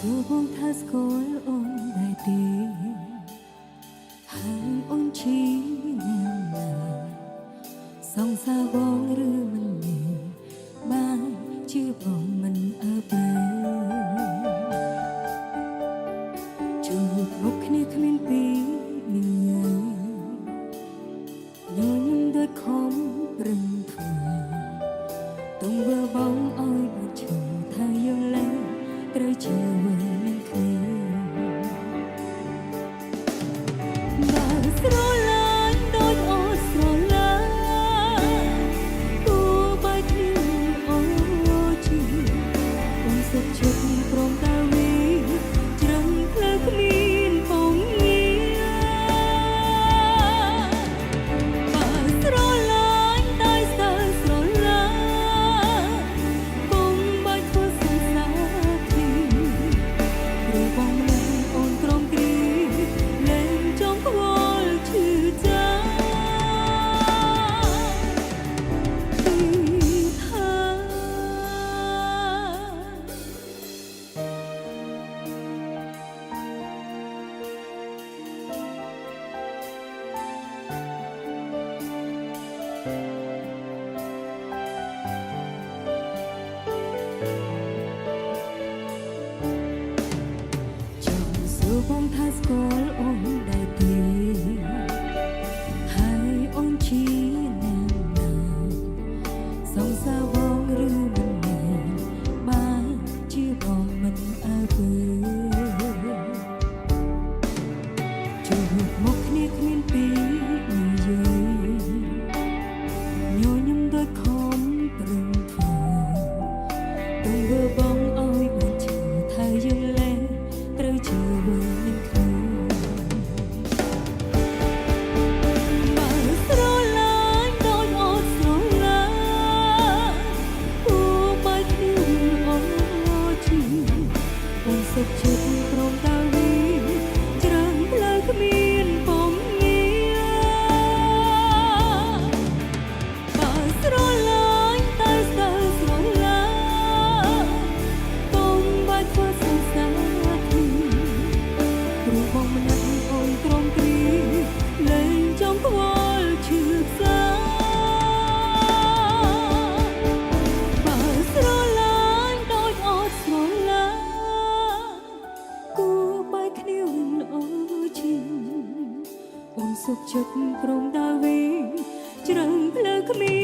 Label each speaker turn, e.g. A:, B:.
A: បងថាស្គាល់អូនដែរទេហើយអូនជាអ្នកណាសង្សារបងឬមិនមានបានជាបងមិនអើពើជួបមុខគ្នាគ្មានពីញញឹមដូចខំប្រឹងធ្វើទង្វើបងឲ្យមកឈឺថាយើងលែងត្រូវជឿមិនឃើញបើស្រឡាញ់ដូចអូនស្រឡាញ់គូបាយគ្នាអូជីអូនសុខចិត្តព្រមតាវីច្រឹងផ្លូវគ្មានពងងារបើស្រឡាញ់តែសើស្រឡាញ់កុំបាច់ធ្វើសង្សារគ្នាព្រោះបងមិនអូនក្រំគ្រីលែងចង់ខ្វល់ឈឺចាពីថាចង់សួរបងថាស្គាល់អូនដែរទេហើយអូនជាអ្នកណាសង្សារបងឬមិនមែនបានជាបងមិនអើពើជួបមកគ្នាគ្មានពីនិយាយញញឹមដូចខំប្រឹងធ្វើទង្វើបងឲ្យបានជឿថាយើងលែងត្រូវជឿមិនឃើញបើស្រឡាញ់ដូចអូនស្រឡាញ់គូបាយគ្នាអូជីអូនសុខចិត្តព្រមតាវីច្រឹងផ្លូវគ្មានពំងារបើស្រឡាញ់តែសើស្រឡាញ់កុំបាច់ធ្វើសង្សារគ្នាព្រោះបងមិនអូនក្រំគ្រីលែងចង់ខ្វល់ឈឺផ្សាបើស្រឡាញ់ដូចអូនស្រឡាញ់គូបាយគ្នាវិញអូជីអូនសុខចិត្តព្រមតាវីច្រឹងផ្លូវគ្មាន